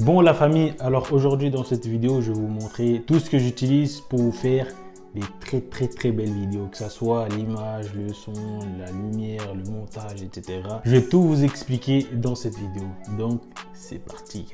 Bon la famille, alors aujourd'hui dans cette vidéo, je vais vous montrer tout ce que j'utilise pour vous faire des très belles vidéos, que ce soit l'image, le son, la lumière, le montage, etc. Je vais tout vous expliquer dans cette vidéo. Donc c'est parti.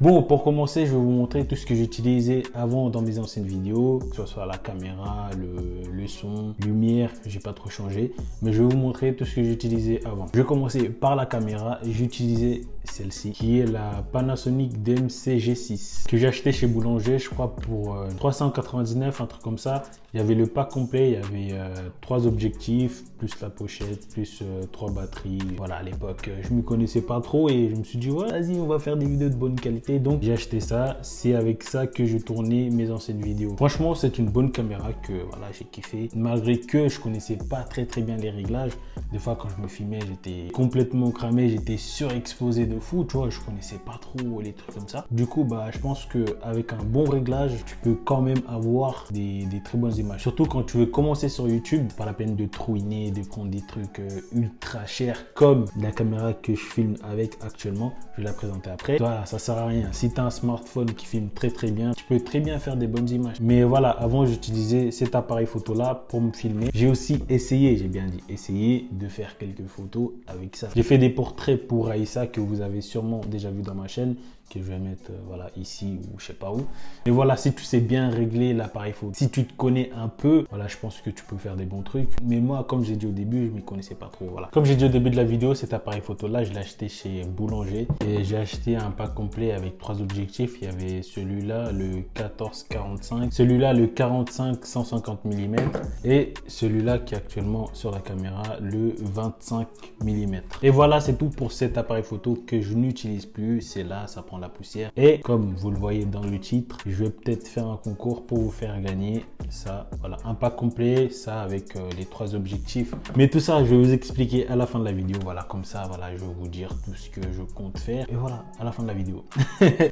Bon, pour commencer, je vais vous montrer tout ce que j'utilisais avant dans mes anciennes vidéos, que ce soit la caméra, le son, lumière, j'ai pas trop changé, mais je vais vous montrer tout ce que j'utilisais avant. Je vais commencer par la caméra. J'utilisais celle-ci, qui est la Panasonic DMC-G6, que j'ai acheté chez Boulanger, je crois pour 399, un truc comme ça. Il y avait le pack complet, il y avait 3 objectifs, plus la pochette, plus 3 batteries. Voilà, à l'époque, je me connaissais pas trop et je me suis dit, ouais, vas-y, on va faire des vidéos de bonne qualité. Donc, j'ai acheté ça. C'est avec ça que je tournais mes anciennes vidéos. Franchement, c'est une bonne caméra que voilà, j'ai kiffé. Malgré que je connaissais pas très bien les réglages. Des fois, quand je me filmais, j'étais complètement cramé, j'étais surexposé de fou, tu vois, je connaissais pas trop les trucs comme ça. Du coup, je pense qu'avec un bon réglage, tu peux quand même avoir des très bonnes images. Surtout quand tu veux commencer sur YouTube, pas la peine de te ruiner, de prendre des trucs ultra chers comme la caméra que je filme avec actuellement. Je vais la présenter après. Toi, ça sert à rien. Si tu as un smartphone qui filme très bien, tu peux très bien faire des bonnes images. Mais voilà, avant j'utilisais cet appareil photo là pour me filmer. J'ai aussi essayé, j'ai bien dit essayé de faire quelques photos avec ça. J'ai fait des portraits pour Raïssa que vous avez sûrement déjà vu dans ma chaîne, que je vais mettre voilà ici ou je sais pas où. Et voilà, si tu sais bien régler l'appareil photo, si tu te connais un peu, voilà, je pense que tu peux faire des bons trucs. Mais moi, comme j'ai dit au début, je m'y connaissais pas trop. Voilà, comme j'ai dit au début de la vidéo, cet appareil photo là, je l'ai acheté chez Boulanger et j'ai acheté un pack complet avec 3 objectifs. Il y avait celui-là, le 14-45, celui-là, le 45-150 mm et celui-là qui est actuellement sur la caméra, le 25 mm. Et voilà, c'est tout pour cet appareil photo que je n'utilise plus. C'est là, ça prend la poussière. Et comme vous le voyez dans le titre, je vais peut-être faire un concours pour vous faire gagner ça. Voilà, un pack complet, ça avec les 3 objectifs. Mais tout ça, je vais vous expliquer à la fin de la vidéo. Voilà, comme ça, voilà, je vais vous dire tout ce que je compte faire. Et voilà, à la fin de la vidéo.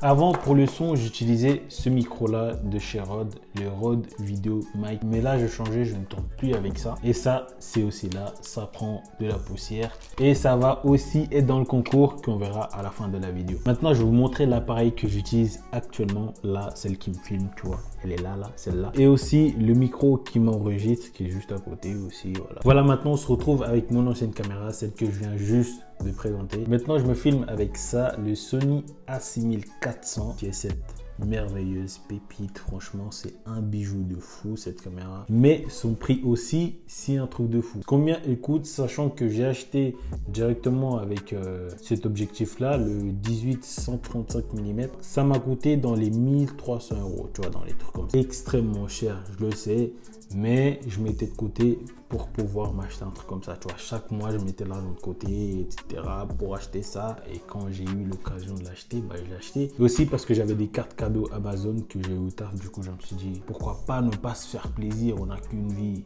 Avant, pour le son, j'utilisais ce micro-là de chez Rode, le Rode Video Mic. Mais là, j'ai changé, je ne tourne plus avec ça. Et ça, c'est aussi là, ça prend de la poussière. Et ça va aussi être dans le concours qu'on verra à la fin de la vidéo. Maintenant, je vais vous montrer l'appareil que j'utilise actuellement. Là, celle qui me filme, tu vois, elle est là, celle-là. Et aussi le micro qui m'enregistre, qui est juste à côté aussi. Voilà, maintenant, on se retrouve avec mon ancienne caméra, celle que je viens juste de présenter. Maintenant, je me filme avec ça, le Sony A6400, qui est cette merveilleuse pépite. Franchement, c'est un bijou de fou cette caméra, mais son prix aussi, c'est un truc de fou. Combien il coûte, sachant que j'ai acheté directement avec cet objectif là, le 18-135 mm, ça m'a coûté dans les 1300 €, tu vois, dans les trucs comme ça. Extrêmement cher, je le sais, mais je mettais de côté pour pouvoir m'acheter un truc comme ça, tu vois. Chaque mois, je mettais l'argent de côté, etc. pour acheter ça. Et quand j'ai eu l'occasion de l'acheter, je l'ai acheté. Et aussi parce que j'avais des cartes cadeaux Amazon que j'ai eu au taf. Du coup, je me suis dit, pourquoi pas ne pas se faire plaisir, on n'a qu'une vie.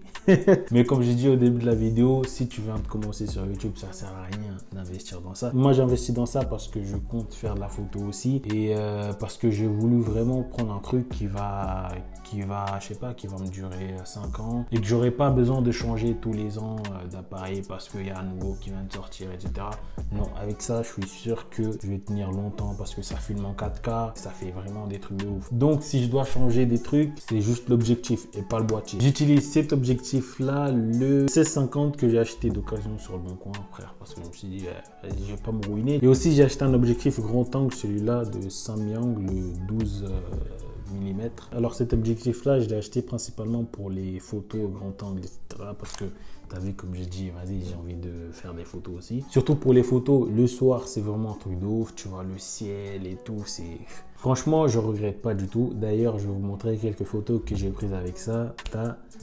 Mais comme j'ai dit au début de la vidéo, si tu viens de commencer sur YouTube, ça sert à rien d'investir dans ça. Moi, j'investis dans ça parce que je compte faire de la photo aussi. Et parce que j'ai voulu vraiment prendre un truc qui va, je sais pas, qui va me durer 5 ans. Et que j'aurai pas besoin de changer tous les ans d'appareil parce qu'il y a un nouveau qui vient de sortir, etc. Non, avec ça, je suis sûr que je vais tenir longtemps parce que ça filme en 4K, ça fait vraiment des trucs de ouf. Donc, si je dois changer des trucs, c'est juste l'objectif et pas le boîtier. J'utilise cet objectif-là, le 1650 que j'ai acheté d'occasion sur le bon coin, frère, parce que je me suis dit, je vais pas me ruiner. Et aussi, j'ai acheté un objectif grand angle, celui-là de Samyang, le 12 mm. Alors cet objectif là je l'ai acheté principalement pour les photos grand angle, etc. parce que tu as vu, comme j'ai dit, vas-y, j'ai envie de faire des photos aussi, surtout pour les photos le soir. C'est vraiment un truc de ouf, tu vois, le ciel et tout, c'est franchement, je regrette pas du tout. D'ailleurs, je vais vous montrer quelques photos que j'ai prises avec ça.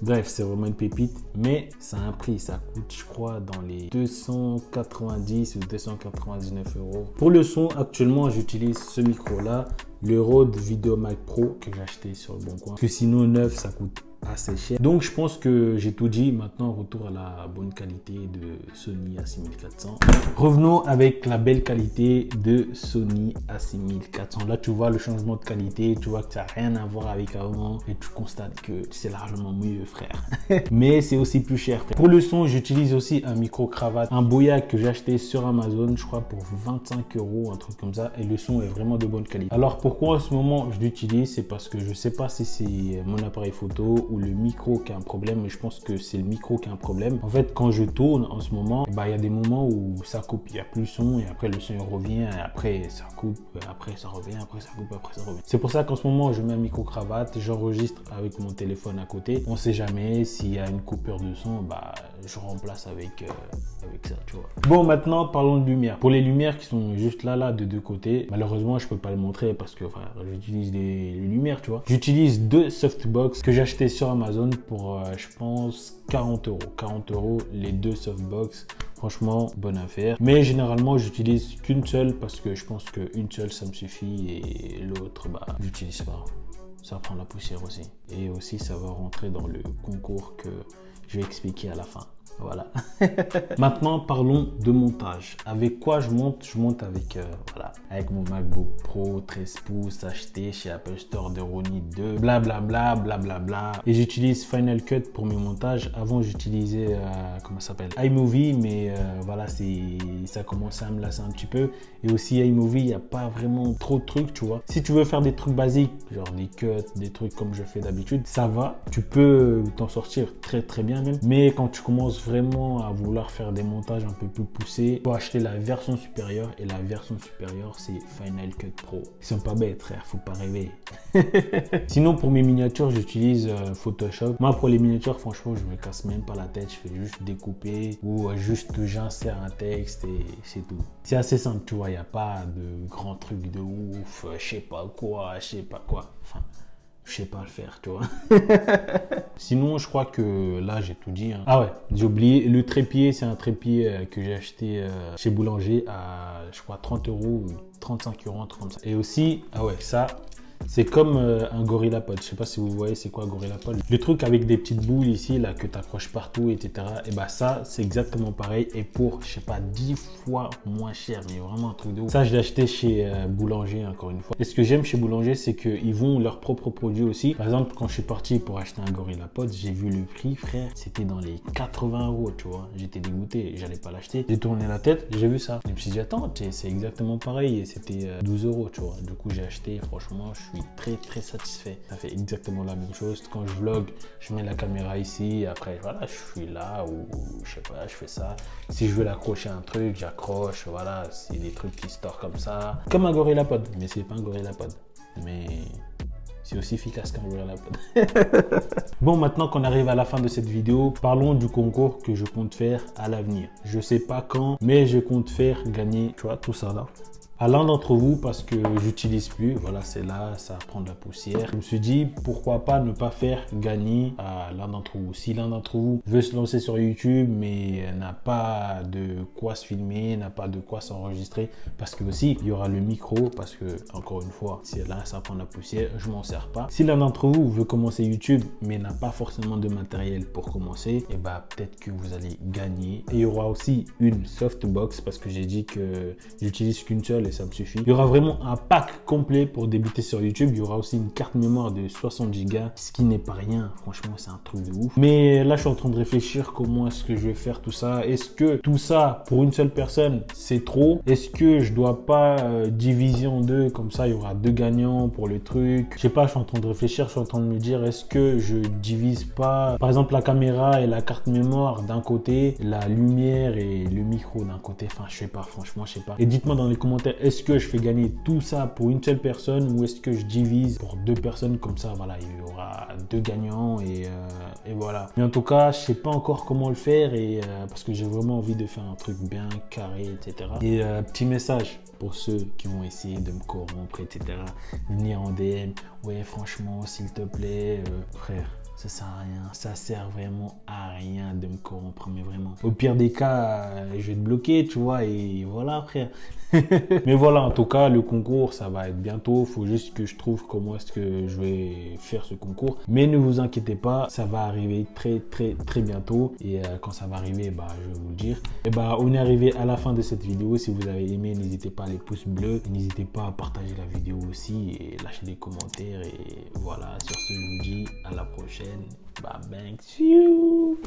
Bref, c'est vraiment une pépite, mais ça a un prix, ça coûte, je crois, dans les 290 ou 299 €. Pour le son, actuellement, j'utilise ce micro là, le Rode Video Mic Pro que j'ai acheté sur le bon coin. Que sinon neuf, ça coûte assez cher. Donc je pense que j'ai tout dit. Maintenant, retour à la bonne qualité de Sony A6400. Revenons avec la belle qualité de Sony A6400. Là, tu vois le changement de qualité, tu vois que ça n'a rien à voir avec avant et tu constates que c'est largement mieux, frère. Mais c'est aussi plus cher, frère. Pour le son, j'utilise aussi un micro-cravate, un Boya que j'ai acheté sur Amazon, je crois pour 25 €, un truc comme ça. Et le son est vraiment de bonne qualité. Alors pourquoi en ce moment je l'utilise? C'est parce que je sais pas si c'est mon appareil photo ou le micro qui a un problème, mais je pense que c'est le micro qui a un problème. En fait, quand je tourne en ce moment, il y a des moments où ça coupe, il n'y a plus le son et après le son revient et après ça coupe, après ça revient, après ça coupe, après ça revient. C'est pour ça qu'en ce moment je mets un micro-cravate, j'enregistre avec mon téléphone à côté. On sait jamais s'il y a une coupure de son, je remplace avec ça, tu vois. Bon, maintenant parlons de lumière. Pour les lumières qui sont juste là de deux côtés, malheureusement je peux pas le montrer parce que j'utilise les lumières, tu vois. J'utilise deux softbox que j'ai acheté sur Amazon pour je pense 40 €. 40 € les deux softbox. Franchement, bonne affaire. Mais généralement, j'utilise qu'une seule parce que je pense qu'une seule, ça me suffit et l'autre, j'utilise pas. Ça prend la poussière aussi. Et aussi, ça va rentrer dans le concours que je vais expliquer à la fin. Voilà. Maintenant, parlons de montage. Avec quoi je monte? Je monte avec, avec mon MacBook Pro 13 pouces acheté chez Apple Store de Ronnie 2. Blablabla, blablabla. Et j'utilise Final Cut pour mes montages. Avant, j'utilisais, comment ça s'appelle? iMovie, mais ça commençait à me lasser un petit peu. Et aussi, iMovie, il n'y a pas vraiment trop de trucs, tu vois. Si tu veux faire des trucs basiques, genre des cuts, des trucs comme je fais d'habitude, ça va. Tu peux t'en sortir très très bien même. Mais quand tu commences vraiment à vouloir faire des montages un peu plus poussés, il faut acheter la version supérieure et la version supérieure c'est Final Cut Pro. Ils sont pas bêtes, frère, faut pas rêver. Sinon pour mes miniatures j'utilise Photoshop. Moi pour les miniatures franchement je me casse même pas la tête, je fais juste découper ou juste j'insère un texte et c'est tout. C'est assez simple, tu vois, il n'y a pas de grands trucs de ouf, je sais pas quoi. Enfin, je sais pas le faire, tu vois. Sinon, je crois que là, j'ai tout dit. Hein. Ah ouais, j'ai oublié. Le trépied, c'est un trépied que j'ai acheté chez Boulanger à, je crois, 30 € ou 35 €, un truc comme ça. Et aussi, ah ouais, ça, c'est comme un GorillaPod. Je sais pas si vous voyez c'est quoi GorillaPod. Le truc avec des petites boules ici, là, que tu accroches partout, etc. Et ça, c'est exactement pareil. Et pour, je sais pas, 10 fois moins cher, mais vraiment un truc de ouf. Ça, je l'ai acheté chez Boulanger, encore une fois. Et ce que j'aime chez Boulanger, c'est qu'ils vont leurs propres produits aussi. Par exemple, quand je suis parti pour acheter un GorillaPod, j'ai vu le prix, frère. C'était dans les 80 €, tu vois. J'étais dégoûté, j'allais pas l'acheter. J'ai tourné la tête, j'ai vu ça. Je me suis dit, attends, c'est exactement pareil. Et c'était 12 €, tu vois. Du coup, j'ai acheté, franchement, je suis très très satisfait. Ça fait exactement la même chose. Quand je vlog, je mets la caméra ici. Après, voilà, je suis là ou je sais pas, je fais ça. Si je veux l'accrocher à un truc, j'accroche. Voilà, c'est des trucs qui se tordent comme ça. Comme un GorillaPod, mais c'est pas un GorillaPod. Mais c'est aussi efficace qu'un GorillaPod. Bon, maintenant qu'on arrive à la fin de cette vidéo, parlons du concours que je compte faire à l'avenir. Je sais pas quand, mais je compte faire gagner, tu vois, tout ça là. À l'un d'entre vous, parce que j'utilise plus, voilà, c'est là, ça prend de la poussière. Je me suis dit, pourquoi pas ne pas faire gagner à l'un d'entre vous. Si l'un d'entre vous veut se lancer sur YouTube, mais n'a pas de quoi se filmer, n'a pas de quoi s'enregistrer, parce que aussi, il y aura le micro, parce que, encore une fois, si là, ça prend de la poussière, je m'en sers pas. Si l'un d'entre vous veut commencer YouTube, mais n'a pas forcément de matériel pour commencer, et peut-être que vous allez gagner. Et il y aura aussi une softbox, parce que j'ai dit que j'utilise qu'une seule, et ça me suffit. Il y aura vraiment un pack complet pour débuter sur YouTube. Il y aura aussi une carte mémoire de 60 Go, ce qui n'est pas rien. Franchement, c'est un truc de ouf. Mais là, je suis en train de réfléchir comment est-ce que je vais faire tout ça. Est-ce que tout ça, pour une seule personne, c'est trop? Est-ce que je dois pas diviser en deux? Comme ça, il y aura deux gagnants pour le truc. Je sais pas, je suis en train de réfléchir. Je suis en train de me dire, est-ce que je divise pas, par exemple, la caméra et la carte mémoire d'un côté, la lumière et le micro d'un côté? Enfin, je sais pas, franchement, je sais pas. Et dites-moi dans les commentaires, est-ce que je fais gagner tout ça pour une seule personne ou est-ce que je divise pour deux personnes? Comme ça, voilà, il y aura deux gagnants et voilà. Mais en tout cas, je sais pas encore comment le faire et parce que j'ai vraiment envie de faire un truc bien carré, etc. Et petit message pour ceux qui vont essayer de me corrompre, etc. Venir en DM. Ouais, franchement, s'il te plaît, frère. ça sert à rien. Ça sert vraiment à rien de me corrompre, mais vraiment. Au pire des cas, je vais te bloquer, tu vois, et voilà, frère. Mais voilà, en tout cas, le concours, ça va être bientôt. Faut juste que je trouve comment est-ce que je vais faire ce concours. Mais ne vous inquiétez pas, ça va arriver très bientôt. Et quand ça va arriver, bah, je vais vous le dire. Et bah, on est arrivé à la fin de cette vidéo. Si vous avez aimé, n'hésitez pas à les pouces bleus. N'hésitez pas à partager la vidéo aussi et lâcher des commentaires. Et voilà, sur ce, je vous dis à la prochaine. Bye bye. See you.